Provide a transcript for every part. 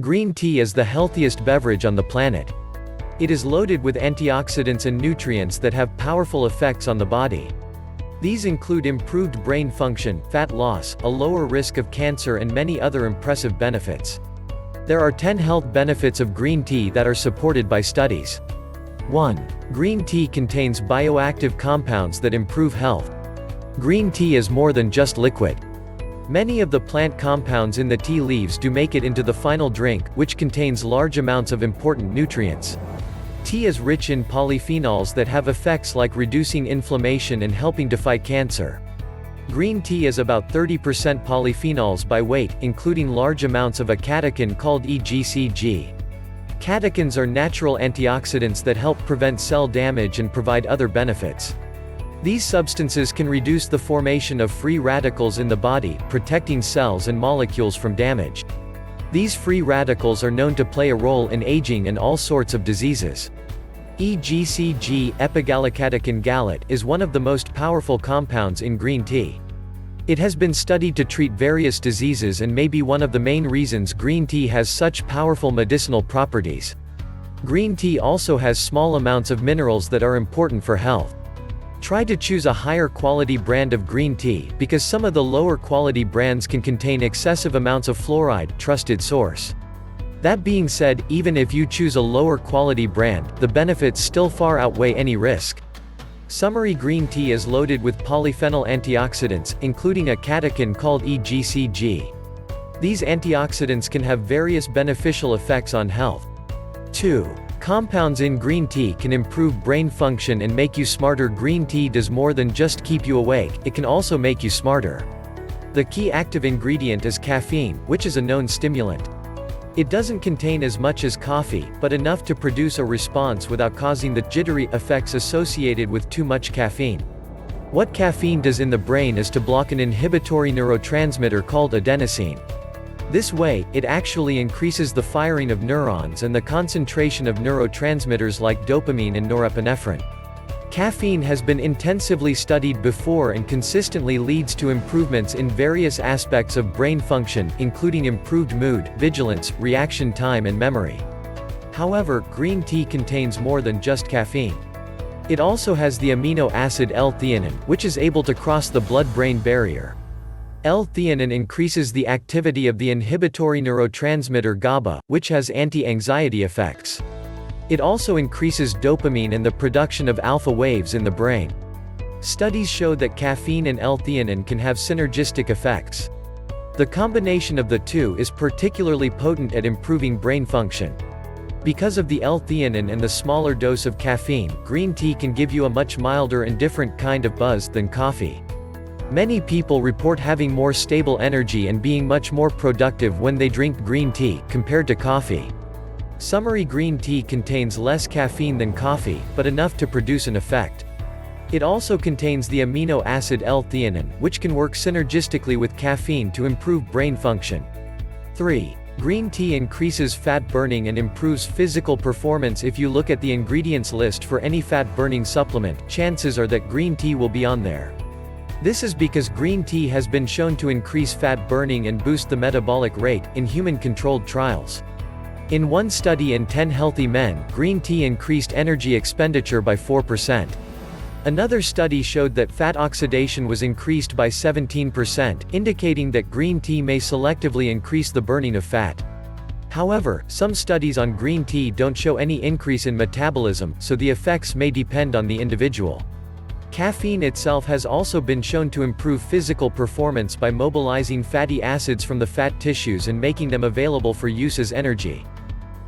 Green tea is the healthiest beverage on the planet. It is loaded with antioxidants and nutrients that have powerful effects on the body. These include improved brain function, fat loss, a lower risk of cancer and many other impressive benefits. There are 10 health benefits of green tea that are supported by studies. 1. Green tea contains bioactive compounds that improve health. Green tea is more than just liquid. Many of the plant compounds in the tea leaves do make it into the final drink, which contains large amounts of important nutrients. Tea is rich in polyphenols that have effects like reducing inflammation and helping to fight cancer. Green tea is about 30% polyphenols by weight, including large amounts of a catechin called EGCG. Catechins are natural antioxidants that help prevent cell damage and provide other benefits. These substances can reduce the formation of free radicals in the body, protecting cells and molecules from damage. These free radicals are known to play a role in aging and all sorts of diseases. EGCG, epigallocatechin gallate, is one of the most powerful compounds in green tea. It has been studied to treat various diseases and may be one of the main reasons green tea has such powerful medicinal properties. Green tea also has small amounts of minerals that are important for health. Try to choose a higher quality brand of green tea, because some of the lower quality brands can contain excessive amounts of fluoride. Trusted source. That being said, even if you choose a lower quality brand, the benefits still far outweigh any risk. Summary: green tea is loaded with polyphenol antioxidants, including a catechin called EGCG. These antioxidants can have various beneficial effects on health. 2. Compounds in green tea can improve brain function and make you smarter. Green tea does more than just keep you awake, it can also make you smarter. The key active ingredient is caffeine, which is a known stimulant. It doesn't contain as much as coffee, but enough to produce a response without causing the jittery effects associated with too much caffeine. What caffeine does in the brain is to block an inhibitory neurotransmitter called adenosine. This way, it actually increases the firing of neurons and the concentration of neurotransmitters like dopamine and norepinephrine. Caffeine has been intensively studied before and consistently leads to improvements in various aspects of brain function, including improved mood, vigilance, reaction time and memory. However, green tea contains more than just caffeine. It also has the amino acid L-theanine, which is able to cross the blood-brain barrier. L-theanine increases the activity of the inhibitory neurotransmitter GABA, which has anti-anxiety effects. It also increases dopamine and the production of alpha waves in the brain. Studies show that caffeine and L-theanine can have synergistic effects. The combination of the two is particularly potent at improving brain function. Because of the L-theanine and the smaller dose of caffeine, green tea can give you a much milder and different kind of buzz than coffee. Many people report having more stable energy and being much more productive when they drink green tea, compared to coffee. Summary: green tea contains less caffeine than coffee, but enough to produce an effect. It also contains the amino acid L-theanine, which can work synergistically with caffeine to improve brain function. 3. Green tea increases fat burning and improves physical performance. If you look at the ingredients list for any fat-burning supplement, chances are that green tea will be on there. This is because green tea has been shown to increase fat burning and boost the metabolic rate, in human-controlled trials. In one study in 10 healthy men, green tea increased energy expenditure by 4%. Another study showed that fat oxidation was increased by 17%, indicating that green tea may selectively increase the burning of fat. However, some studies on green tea don't show any increase in metabolism, so the effects may depend on the individual. Caffeine itself has also been shown to improve physical performance by mobilizing fatty acids from the fat tissues and making them available for use as energy.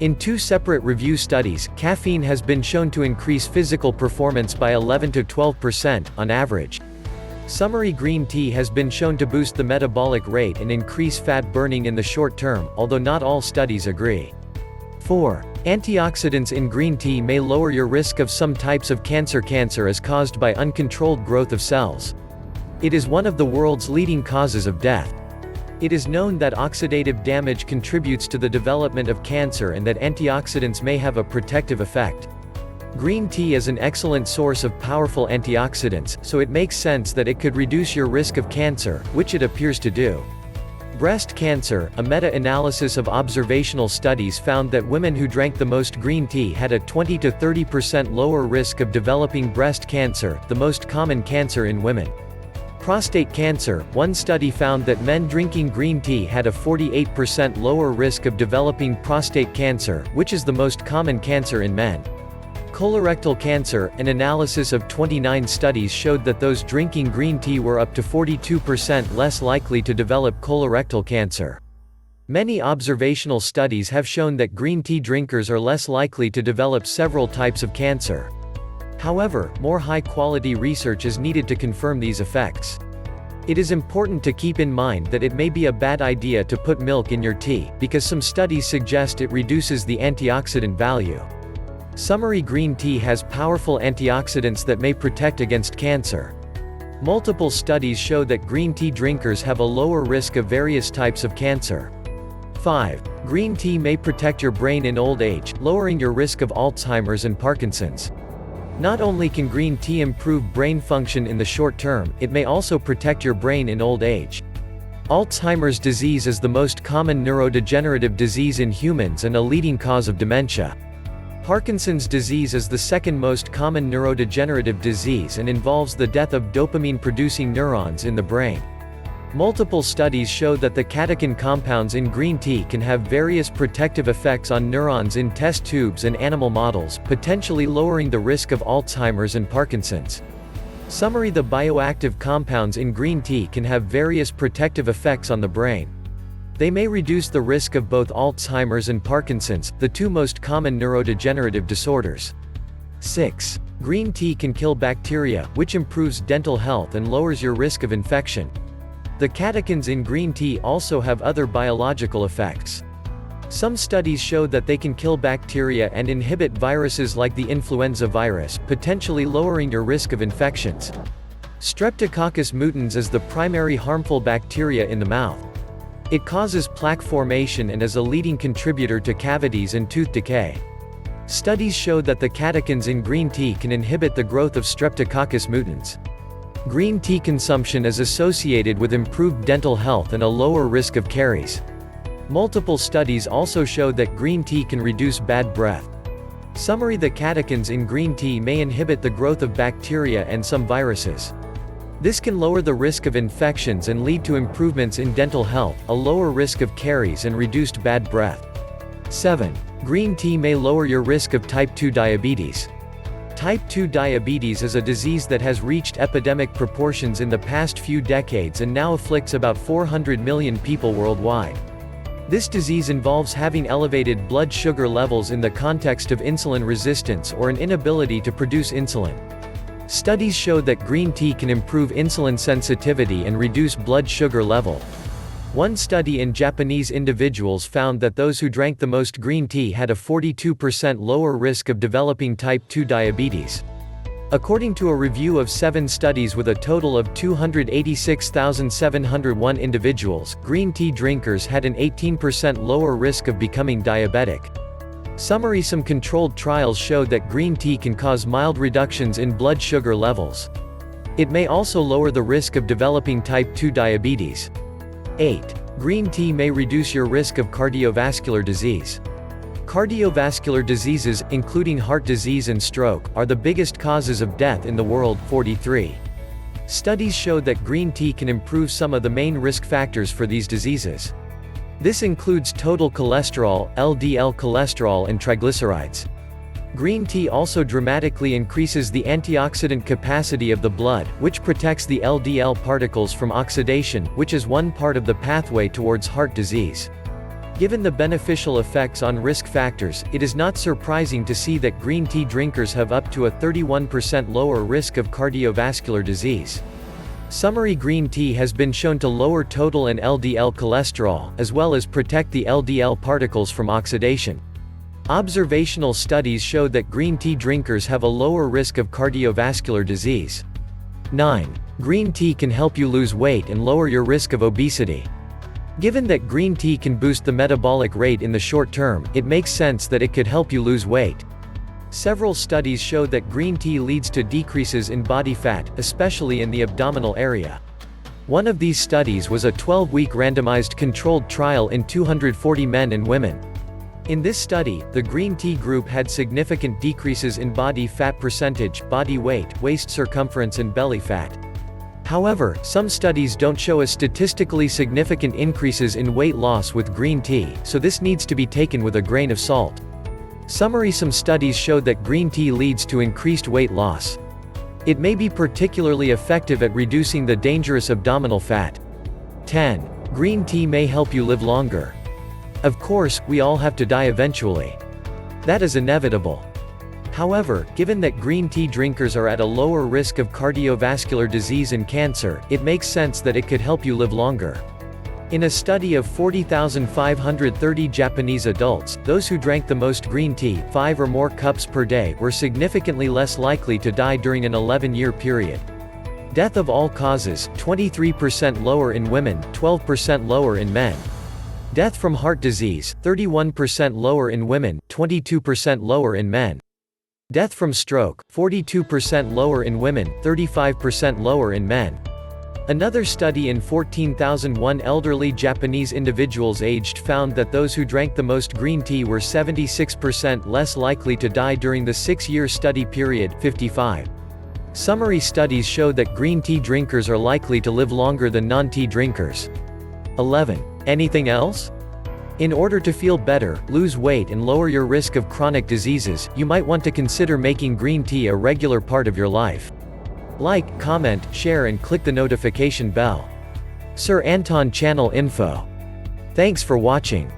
In 2 separate review studies, caffeine has been shown to increase physical performance by 11 to 12%, on average. Summary: green tea has been shown to boost the metabolic rate and increase fat burning in the short term, although not all studies agree. 4. Antioxidants in green tea may lower your risk of some types of cancer. Cancer is caused by uncontrolled growth of cells. It is one of the world's leading causes of death. It is known that oxidative damage contributes to the development of cancer and that antioxidants may have a protective effect. Green tea is an excellent source of powerful antioxidants, so it makes sense that it could reduce your risk of cancer, which it appears to do. Breast cancer. A meta-analysis of observational studies found that women who drank the most green tea had a 20 to 30% lower risk of developing breast cancer, the most common cancer in women. Prostate cancer. One study found that men drinking green tea had a 48% lower risk of developing prostate cancer, which is the most common cancer in men. Colorectal cancer. An analysis of 29 studies showed that those drinking green tea were up to 42% less likely to develop colorectal cancer. Many observational studies have shown that green tea drinkers are less likely to develop several types of cancer. However, more high-quality research is needed to confirm these effects. It is important to keep in mind that it may be a bad idea to put milk in your tea, because some studies suggest it reduces the antioxidant value. Summary: green tea has powerful antioxidants that may protect against cancer. Multiple studies show that green tea drinkers have a lower risk of various types of cancer. 5. Green tea may protect your brain in old age, lowering your risk of Alzheimer's and Parkinson's. Not only can green tea improve brain function in the short term, it may also protect your brain in old age. Alzheimer's disease is the most common neurodegenerative disease in humans and a leading cause of dementia. Parkinson's disease is the second most common neurodegenerative disease and involves the death of dopamine-producing neurons in the brain. Multiple studies show that the catechin compounds in green tea can have various protective effects on neurons in test tubes and animal models, potentially lowering the risk of Alzheimer's and Parkinson's. Summary: the bioactive compounds in green tea can have various protective effects on the brain. They may reduce the risk of both Alzheimer's and Parkinson's, the two most common neurodegenerative disorders. 6. Green tea can kill bacteria, which improves dental health and lowers your risk of infection. The catechins in green tea also have other biological effects. Some studies show that they can kill bacteria and inhibit viruses like the influenza virus, potentially lowering your risk of infections. Streptococcus mutans is the primary harmful bacteria in the mouth. It causes plaque formation and is a leading contributor to cavities and tooth decay. Studies show that the catechins in green tea can inhibit the growth of Streptococcus mutans. Green tea consumption is associated with improved dental health and a lower risk of caries. Multiple studies also show that green tea can reduce bad breath. Summary: the catechins in green tea may inhibit the growth of bacteria and some viruses. This can lower the risk of infections and lead to improvements in dental health, a lower risk of caries and reduced bad breath. 7. Green tea may lower your risk of type 2 diabetes. Type 2 diabetes is a disease that has reached epidemic proportions in the past few decades and now afflicts about 400 million people worldwide. This disease involves having elevated blood sugar levels in the context of insulin resistance or an inability to produce insulin. Studies show that green tea can improve insulin sensitivity and reduce blood sugar level. One study in Japanese individuals found that those who drank the most green tea had a 42% lower risk of developing type 2 diabetes. According to a review of 7 studies with a total of 286,701 individuals, green tea drinkers had an 18% lower risk of becoming diabetic. Summary: some controlled trials showed that green tea can cause mild reductions in blood sugar levels. It may also lower the risk of developing type 2 diabetes. 8. Green tea may reduce your risk of cardiovascular disease. Cardiovascular diseases, including heart disease and stroke, are the biggest causes of death in the world. 43. Studies show that green tea can improve some of the main risk factors for these diseases. This includes total cholesterol, LDL cholesterol and triglycerides. Green tea also dramatically increases the antioxidant capacity of the blood, which protects the LDL particles from oxidation, which is one part of the pathway towards heart disease. Given the beneficial effects on risk factors, it is not surprising to see that green tea drinkers have up to a 31% lower risk of cardiovascular disease. Summary: green tea has been shown to lower total and LDL cholesterol, as well as protect the LDL particles from oxidation. Observational studies show that green tea drinkers have a lower risk of cardiovascular disease. 9. Green tea can help you lose weight and lower your risk of obesity. Given that green tea can boost the metabolic rate in the short term, it makes sense that it could help you lose weight. Several studies show that green tea leads to decreases in body fat, especially in the abdominal area. One of these studies was a 12-week randomized controlled trial in 240 men and women. In this study, the green tea group had significant decreases in body fat percentage, body weight, waist circumference and belly fat. However, some studies don't show a statistically significant increases in weight loss with green tea, so this needs to be taken with a grain of salt. Summary: some studies showed that green tea leads to increased weight loss. It may be particularly effective at reducing the dangerous abdominal fat. 10. Green tea may help you live longer. Of course, we all have to die eventually. That is inevitable. However, given that green tea drinkers are at a lower risk of cardiovascular disease and cancer, it makes sense that it could help you live longer. In a study of 40,530 Japanese adults, those who drank the most green tea, 5 or more cups per day, were significantly less likely to die during an 11-year period. Death of all causes, 23% lower in women, 12% lower in men. Death from heart disease, 31% lower in women, 22% lower in men. Death from stroke, 42% lower in women, 35% lower in men. Another study in 14,001 elderly Japanese individuals aged found that those who drank the most green tea were 76% less likely to die during the 6-year study period. 55. Summary: studies showed that green tea drinkers are likely to live longer than non-tea drinkers. 11. Anything else? In order to feel better, lose weight and lower your risk of chronic diseases, you might want to consider making green tea a regular part of your life. Like, comment, share and click the notification bell. Sir Anton Channel.Info. Thanks for watching.